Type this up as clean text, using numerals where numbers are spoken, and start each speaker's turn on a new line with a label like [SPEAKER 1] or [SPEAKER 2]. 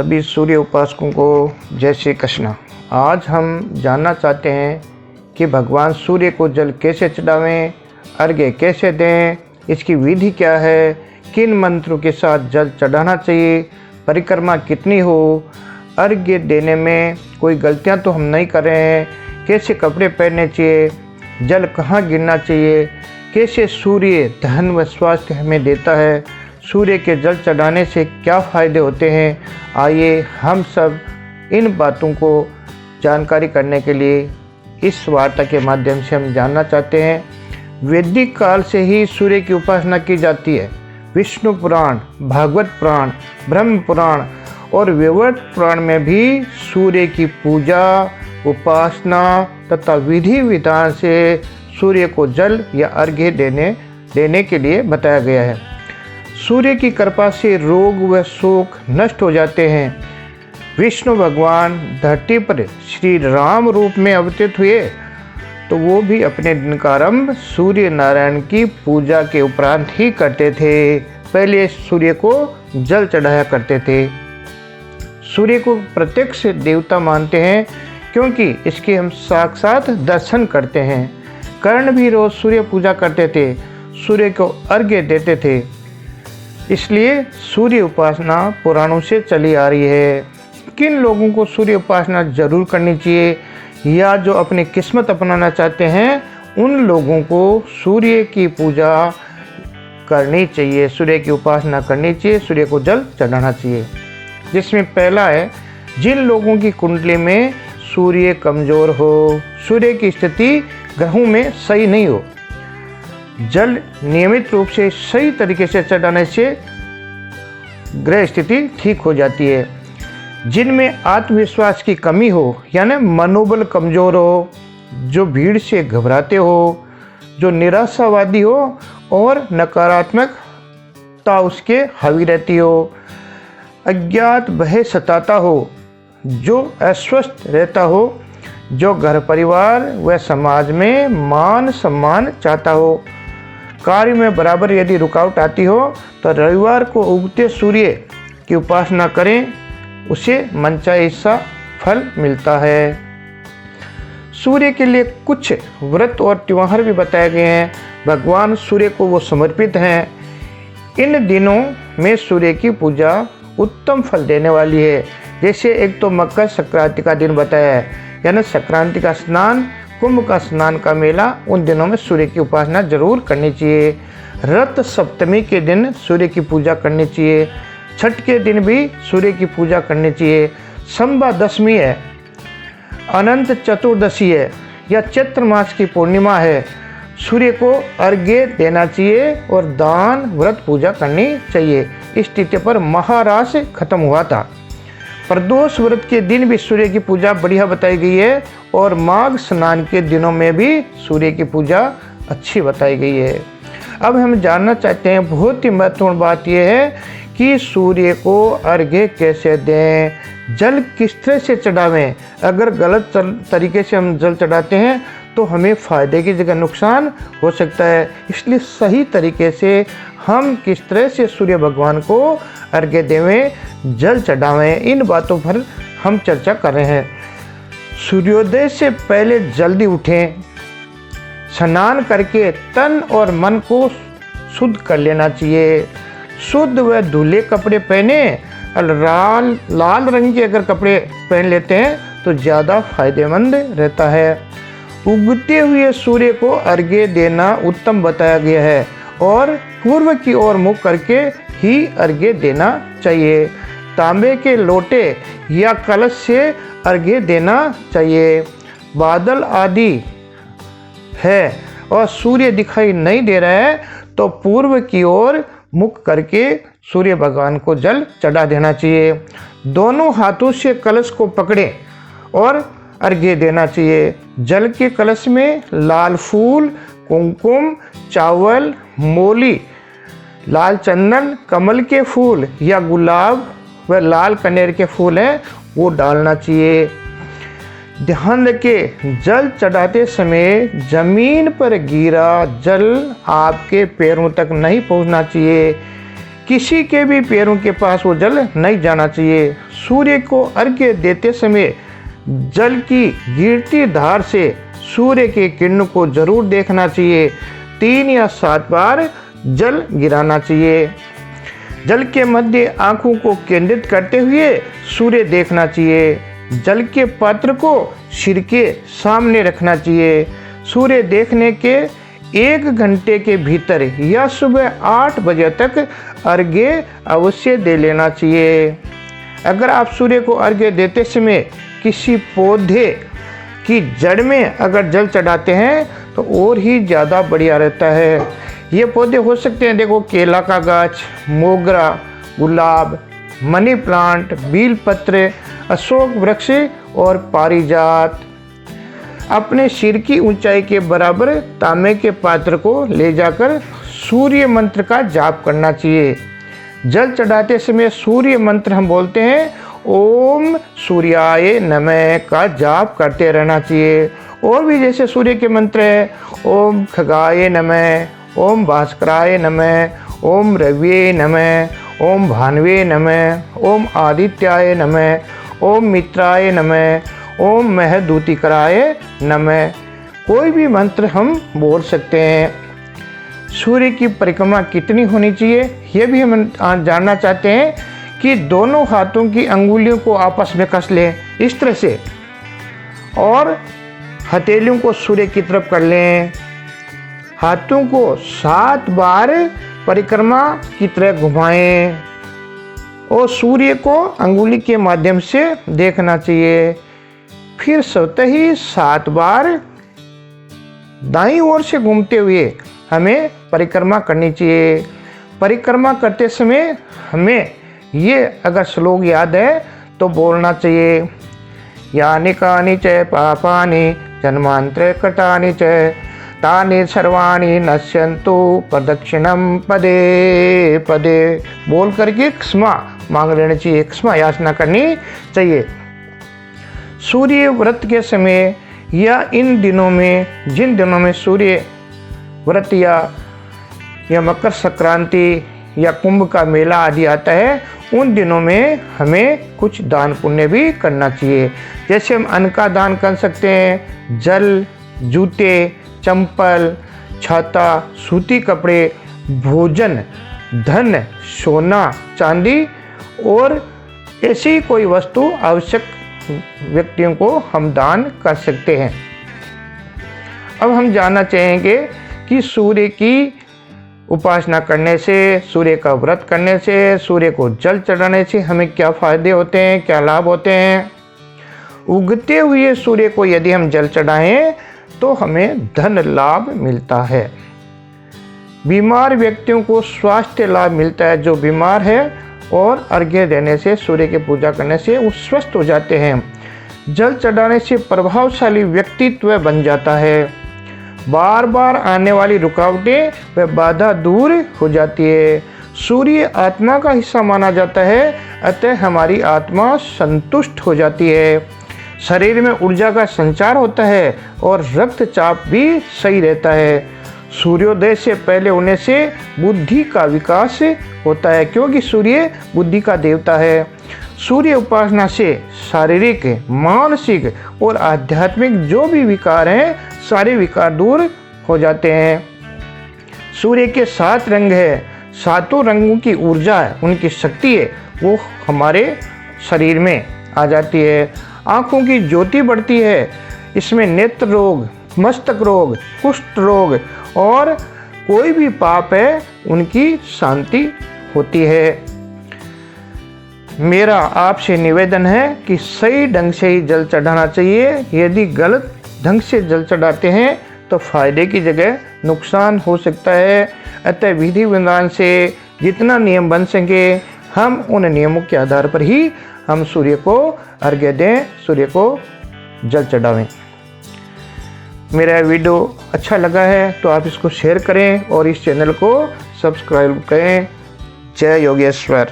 [SPEAKER 1] सभी सूर्य उपासकों को जय श्री कृष्ण। आज हम जानना चाहते हैं कि भगवान सूर्य को जल कैसे चढ़ावें, अर्घ्य कैसे दें, इसकी विधि क्या है, किन मंत्रों के साथ जल चढ़ाना चाहिए, परिक्रमा कितनी हो, अर्घ्य देने में कोई गलतियां तो हम नहीं कर रहे हैं, कैसे कपड़े पहनने चाहिए, जल कहाँ गिरना चाहिए, कैसे सूर्य धन व स्वास्थ्य हमें देता है, सूर्य के जल चढ़ाने से क्या फ़ायदे होते हैं। आइए हम सब इन बातों को जानकारी करने के लिए इस वार्ता के माध्यम से हम जानना चाहते हैं। वैदिक काल से ही सूर्य की उपासना की जाती है। विष्णु पुराण, भागवत पुराण, ब्रह्म पुराण और वैवर्त पुराण में भी सूर्य की पूजा, उपासना तथा विधि विधान से सूर्य को जल या अर्घ्य देने के लिए बताया गया है। सूर्य की कृपा से रोग व शोक नष्ट हो जाते हैं। विष्णु भगवान धरती पर श्री राम रूप में अवतरित हुए तो वो भी अपने दिन का आरंभ सूर्य नारायण की पूजा के उपरांत ही करते थे। पहले सूर्य को जल चढ़ाया करते थे। सूर्य को प्रत्यक्ष देवता मानते हैं क्योंकि इसके हम साक्षात दर्शन करते हैं। कर्ण भी रोज सूर्य पूजा करते थे, सूर्य को अर्घ्य देते थे। इसलिए सूर्य उपासना पुराणों से चली आ रही है। किन लोगों को सूर्य उपासना जरूर करनी चाहिए या जो अपनी किस्मत अपनाना चाहते हैं उन लोगों को सूर्य की पूजा करनी चाहिए, सूर्य की उपासना करनी चाहिए, सूर्य को जल चढ़ाना चाहिए। जिसमें पहला है जिन लोगों की कुंडली में सूर्य कमज़ोर हो, सूर्य की स्थिति ग्रहों में सही नहीं हो। जल नियमित रूप से सही तरीके से चढ़ाने से ग्रह स्थिति ठीक हो जाती है। जिनमें आत्मविश्वास की कमी हो यानी मनोबल कमज़ोर हो, जो भीड़ से घबराते हो, जो निराशावादी हो और नकारात्मकता उसके हावी रहती हो, अज्ञात भय सताता हो, जो अस्वस्थ रहता हो, जो घर परिवार व समाज में मान सम्मान चाहता हो, कार्य में बराबर यदि रुकावट आती हो तो रविवार को उगते सूर्य की उपासना करें, उसे मनचाहे सा फल मिलता है। सूर्य के लिए कुछ व्रत और त्योहार भी बताए गए हैं। भगवान सूर्य को वो समर्पित हैं। इन दिनों में सूर्य की पूजा उत्तम फल देने वाली है। जैसे एक तो मकर संक्रांति का दिन बताया है, यानी संक्रांति का स्नान, कुंभ का स्नान का मेला, उन दिनों में सूर्य की उपासना जरूर करनी चाहिए। रथ सप्तमी के दिन सूर्य की पूजा करनी चाहिए। छठ के दिन भी सूर्य की पूजा करनी चाहिए। संबा दशमी है, अनंत चतुर्दशी है या चैत्र मास की पूर्णिमा है, सूर्य को अर्घ्य देना चाहिए और दान व्रत पूजा करनी चाहिए। इस तिथि पर महारास खत्म हुआ था। प्रदोष व्रत के दिन भी सूर्य की पूजा बढ़िया बताई गई है और माघ स्नान के दिनों में भी सूर्य की पूजा अच्छी बताई गई है। अब हम जानना चाहते हैं, बहुत ही महत्वपूर्ण बात यह है कि सूर्य को अर्घ्य कैसे दें, जल किस तरह से चढ़ावें। अगर गलत तरीके से हम जल चढ़ाते हैं तो हमें फ़ायदे की जगह नुकसान हो सकता है। इसलिए सही तरीके से हम किस तरह से सूर्य भगवान को अर्घ्य देवें, जल चढ़ावें, इन बातों पर हम चर्चा कर रहे हैं। सूर्योदय से पहले जल्दी उठें, स्नान करके तन और मन को शुद्ध कर लेना चाहिए। शुद्ध व धुले कपड़े पहने और लाल रंग के अगर कपड़े पहन लेते हैं तो ज़्यादा फायदेमंद रहता है। उगते हुए सूर्य को अर्घ्य देना उत्तम बताया गया है और पूर्व की ओर मुख करके ही अर्घ्य देना चाहिए। तांबे के लोटे या कलश से अर्घ्य देना चाहिए। बादल आदि है और सूर्य दिखाई नहीं दे रहा है तो पूर्व की ओर मुख करके सूर्य भगवान को जल चढ़ा देना चाहिए। दोनों हाथों से कलश को पकड़ें और अर्घ्य देना चाहिए। जल के कलश में लाल फूल, कुमकुम, चावल, मोली, लाल चंदन, कमल के फूल या गुलाब व लाल कनेर के फूल हैं वो डालना चाहिए। ध्यान रखें, जल चढ़ाते समय जमीन पर गिरा जल आपके पैरों तक नहीं पहुंचना चाहिए। किसी के भी पैरों के पास वो जल नहीं जाना चाहिए। सूर्य को अर्घ्य देते समय जल की गिरती धार से सूर्य के किरणों को जरूर देखना चाहिए। 3 या 7 बार जल गिराना चाहिए। जल के मध्य आंखों को केंद्रित करते हुए सूर्य देखना चाहिए। जल के पात्र को सिर के सामने रखना चाहिए। सूर्य देखने के 1 घंटे के भीतर या सुबह 8 बजे तक अर्घ्य अवश्य दे लेना चाहिए। अगर आप सूर्य को अर्घ्य देते समय किसी पौधे की जड़ में अगर जल चढ़ाते हैं तो और ही ज़्यादा बढ़िया रहता है। ये पौधे हो सकते हैं, देखो, केला का गाछ, मोगरा, गुलाब, मनी प्लांट, बीलपत्र, अशोक वृक्ष और पारिजात। अपने सिर की ऊंचाई के बराबर तांबे के पात्र को ले जाकर सूर्य मंत्र का जाप करना चाहिए। जल चढ़ाते समय सूर्य मंत्र हम बोलते हैं ओम सूर्याय नमः का जाप करते रहना चाहिए। और भी जैसे सूर्य के मंत्र है ओम खगाय नमः, ओम भास्कराय नमः, ओम रविये नमः, ओम भानवे नमः, ओम आदित्याय नमः, ओम मित्राय नमः, ओम महदूतिकराय नमः। कोई भी मंत्र हम बोल सकते हैं। सूर्य की परिक्रमा कितनी होनी चाहिए ये भी हम जानना चाहते हैं कि दोनों हाथों की अंगुलियों को आपस में कस लें इस तरह से और हथेलियों को सूर्य की तरफ कर लें। हाथों को 7 बार परिक्रमा की तरह घुमाएं और सूर्य को अंगुली के माध्यम से देखना चाहिए। फिर स्वतः ही 7 बार दाईं ओर से घूमते हुए हमें परिक्रमा करनी चाहिए। परिक्रमा करते समय हमें ये अगर श्लोक याद है तो बोलना चाहिए, यानि कानि च पापानि जन्मांतरे कृतानि च तानि सर्वाणि नश्यन्तु प्रदक्षिणम पदे पदे। बोल करके क्षमा मांग लेनी चाहिए, क्षमा याचना करनी चाहिए। सूर्य व्रत के समय या इन दिनों में, जिन दिनों में सूर्य व्रत या मकर संक्रांति या कुंभ का मेला आदि आता है, उन दिनों में हमें कुछ दान पुण्य भी करना चाहिए। जैसे हम अन्न का दान कर सकते हैं, जल, जूते, चंपल, छाता, सूती कपड़े, भोजन, धन, सोना, चांदी और ऐसी कोई वस्तु आवश्यक व्यक्तियों को हम दान कर सकते हैं। अब हम जानना चाहेंगे कि सूर्य की उपासना करने से, सूर्य का व्रत करने से, सूर्य को जल चढ़ाने से हमें क्या फायदे होते हैं, क्या लाभ होते हैं। उगते हुए सूर्य को यदि हम जल चढ़ाएं तो हमें धन लाभ मिलता है। बीमार व्यक्तियों को स्वास्थ्य लाभ मिलता है। जो बीमार है और अर्घ्य देने से, सूर्य की पूजा करने से वो स्वस्थ हो जाते हैं। जल चढ़ाने से प्रभावशाली व्यक्तित्व बन जाता है। बार बार आने वाली रुकावटें व बाधा दूर हो जाती है। सूर्य आत्मा का हिस्सा माना जाता है, अतः हमारी आत्मा संतुष्ट हो जाती है। शरीर में ऊर्जा का संचार होता है और रक्तचाप भी सही रहता है। सूर्योदय से पहले होने से बुद्धि का विकास होता है, क्योंकि सूर्य बुद्धि का देवता है। सूर्य उपासना से शारीरिक, मानसिक और आध्यात्मिक जो भी विकार हैं, सारे विकार दूर हो जाते हैं। सूर्य के 7 रंग है, 7 रंगों की ऊर्जा है, उनकी शक्ति है, वो हमारे शरीर में आ जाती है। आँखों की ज्योति बढ़ती है। इसमें नेत्र रोग, मस्तक रोग, कुष्ठ रोग और कोई भी पाप है उनकी शांति होती है। मेरा आपसे निवेदन है कि सही ढंग से ही जल चढ़ाना चाहिए। यदि गलत ढंग से जल चढ़ाते हैं तो फायदे की जगह नुकसान हो सकता है। अतः विधि विधान से जितना नियम बन सके हम उन नियमों के आधार पर ही हम सूर्य को अर्घ्य दें, सूर्य को जल चढ़ावें। मेरा वीडियो अच्छा लगा है तो आप इसको शेयर करें और इस चैनल को सब्सक्राइब करें। जय योगेश्वर।